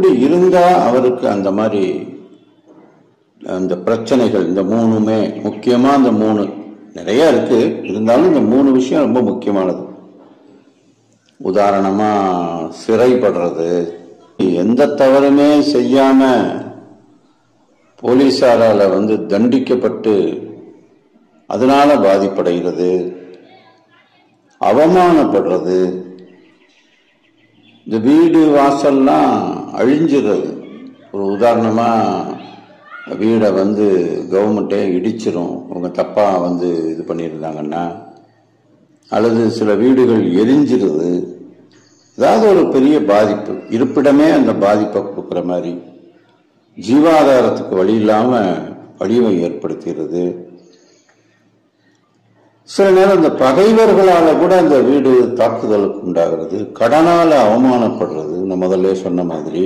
எப்படி இருந்தா அவருக்கு அந்த மாதிரி அந்த பிரச்சனைகள், இந்த மூணுமே முக்கியமா, இந்த மூணு நிறைய இருக்கு, இருந்தாலும் இந்த மூணு விஷயம் ரொம்ப முக்கியமானது. உதாரணமா சிறைப்படுறது, எந்த தவறுமே செய்யாம போலீசாரால தண்டிக்கப்பட்டு அதனால பாதிப்படைகிறது, அவமானப்படுறது, இந்த வீடு வாசல்லாம் அழிஞ்சிடுறது. ஒரு உதாரணமா வீடை கவர்மெண்ட்டே இடிச்சிரும் அவங்க தப்பா இது பண்ணியிருந்தாங்கன்னா, அல்லது சில வீடுகள் எரிஞ்சிருது. ஏதாவது ஒரு பெரிய பாதிப்பு, இருப்பிடமே அந்த பாதிப்பை கொடுக்குற மாதிரி, ஜீவாதாரத்துக்கு வழி இல்லாம அழிவை ஏற்படுத்துகிறது. சில நேரம் இந்த பகைவர்களால கூட அந்த வீடு தாக்குதலுக்கு உண்டாகிறது, கடனால அவமானப்படுறது, நான் முதல்ல சொன்ன மாதிரி.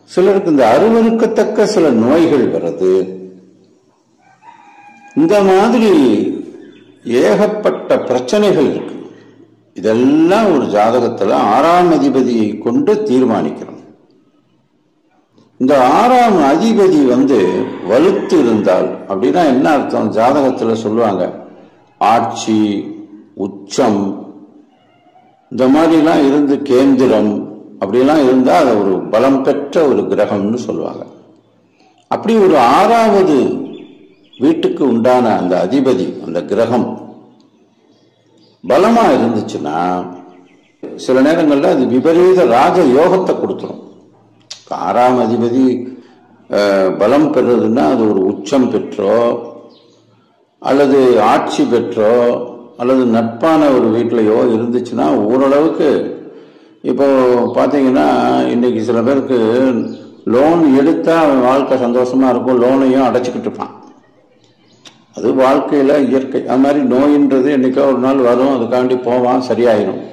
சிலருக்கு இந்த அருவருக்கத்தக்க சில நோய்கள் வருது. இந்த மாதிரி ஏகப்பட்ட பிரச்சனைகள் இருக்கு. இதெல்லாம் ஒரு ஜாதகத்துல 6ஆம் அதிபதியை கொண்டு தீர்மானிக்கிறோம். இந்த 6ஆம் அதிபதி வலுத்து இருந்தால் அப்படின்னா என்ன அர்த்தம்? ஜாதகத்துல சொல்லுவாங்க ஆட்சி, உச்சம், இந்த மாதிரிலாம் இருந்து கேந்திரம் அப்படிலாம் இருந்தா அது ஒரு பலம் பெற்ற ஒரு கிரகம்னு சொல்லுவாங்க. அப்படி ஒரு 6வது வீட்டுக்கு உண்டான அந்த அதிபதி, அந்த கிரகம் பலமா இருந்துச்சுன்னா சில நேரங்கள்ல அது விபரீத ராஜ யோகத்தை கொடுத்துரும். 6ஆம் அதிபதி பலம் பெறுறதுன்னா அது ஒரு உச்சம் பெற்றோ அல்லது ஆட்சி பெற்றோ அல்லது நட்பான ஒரு வீட்டிலையோ இருந்துச்சுன்னா ஓரளவுக்கு. இப்போ பார்த்தீங்கன்னா இன்னைக்கு சில பேருக்கு லோன் எடுத்தா அவன் வாழ்க்கை சந்தோஷமா இருக்கும், லோனையும் அடைச்சிக்கிட்டு இருப்பான். அது வாழ்க்கையில இயற்கை. அது மாதிரி நோயின்றது என்னைக்கோ ஒரு நாள் வரும், அதுக்காண்டி போவான், சரியாயிடும்.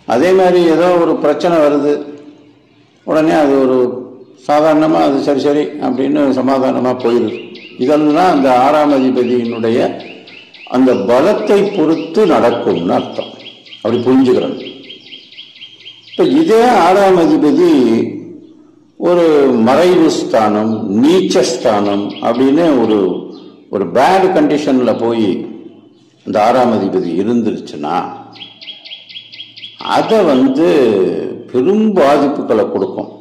அதே மாதிரி ஏதோ ஒரு பிரச்சனை வருது, உடனே அது ஒரு சாதாரணமா அது சரி சரி அப்படின்னு சமாதானமா போயிடுது. இதெல்லாம் அந்த 6ஆம் அதிபதியினுடைய அந்த பலத்தை பொறுத்து நடக்கும்னு அர்த்தம். அப்படி புரிஞ்சுக்கிறோம். இப்ப இதே 6ஆம் அதிபதி ஒரு மறைவு ஸ்தானம், நீச்சஸ்தானம் அப்படின்னு ஒரு பேட் கண்டிஷன்ல போய் அந்த 6ஆம் அதிபதி இருந்துருச்சுன்னா அதை பெரும் பாதிப்புகளை கொடுக்கும்.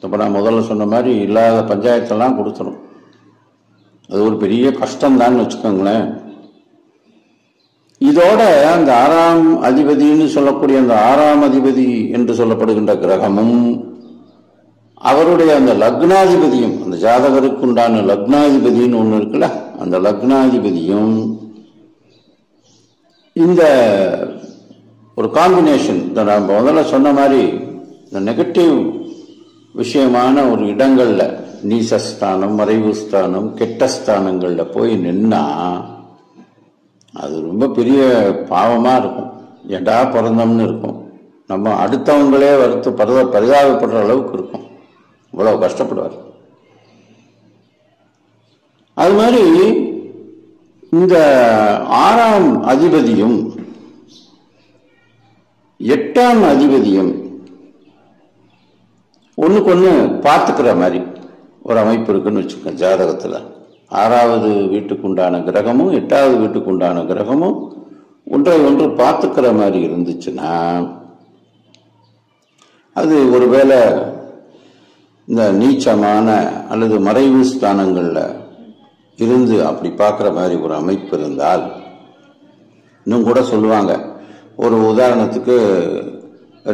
இப்ப நான் முதல்ல சொன்ன மாதிரி இல்லாத பஞ்சாயத்தெல்லாம் கொடுத்துரும். அது ஒரு பெரிய கஷ்டம்தான்னு வச்சுக்கோங்களேன். இதோட அந்த 6ஆம் அதிபதினு சொல்லக்கூடிய அந்த 6ஆம் அதிபதி என்று சொல்லப்படுகின்ற கிரகமும் அவருடைய அந்த லக்னாதிபதியும், அந்த ஜாதகருக்கு உண்டான லக்னாதிபதினு ஒண்ணு இருக்குல்ல, அந்த லக்னாதிபதியும் இந்த ஒரு காம்பினேஷன், நான் முதல்ல சொன்ன மாதிரி இந்த நெகட்டிவ் விஷயமான ஒரு இடங்கள்ல, நீசஸ்தானம், மறைவு ஸ்தானம், கெட்ட ஸ்தானங்கள்ல போய் நின்னா அது ரொம்ப பெரிய பாவமா இருக்கும். ஏண்டா பிறந்தோம்னு இருக்கும். நம்ம அடுத்தவங்களே வருத்து பரிதாபப்படுற அளவுக்கு இருக்கும். இவ்வளவு கஷ்டப்படுவார். அது மாதிரி இந்த 6ஆம் அதிபதியும் 8ஆம் அதிபதியும் ஒண்ணுக்கு ஒண்ணு பார்த்துக்கிற மாதிரி ஒரு அமைப்பு இருக்குன்னு வச்சுக்கோங்க. ஜாதகத்துல 6வது வீட்டுக்கு உண்டான கிரகமும் 8வது வீட்டுக்கு உண்டான கிரகமும் ஒன்றை ஒன்று பார்த்துக்கிற மாதிரி இருந்துச்சுன்னா அது ஒருவேளை இந்த நீச்சமான அல்லது மறைவு ஸ்தானங்கள்ல இருந்து அப்படி பார்க்குற மாதிரி ஒரு அமைப்பு இருந்தால், இன்னும் கூட சொல்லுவாங்க, ஒரு உதாரணத்துக்கு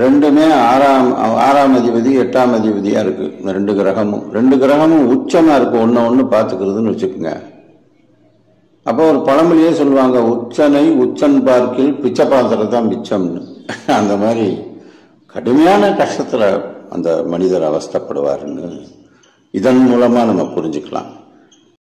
ரெண்டுமே 6ஆம் அதிபதி 8ஆம் அதிபதியா இருக்கு. இந்த ரெண்டு கிரகமும் உச்சமா இருக்கு, ஒன்னு பார்த்துக்கிறதுன்னு வச்சுக்கோங்க. அப்போ ஒரு பழமொழியே சொல்லுவாங்க, உச்சன் பார்க்கில் பிச்சை பாத்திரத்தான் மிச்சம்னு. அந்த மாதிரி கடுமையான கஷ்டத்துல அந்த மனிதர் அவஸ்தைப்படுவாருன்னு இதன் மூலமா நம்ம புரிஞ்சுக்கலாம்.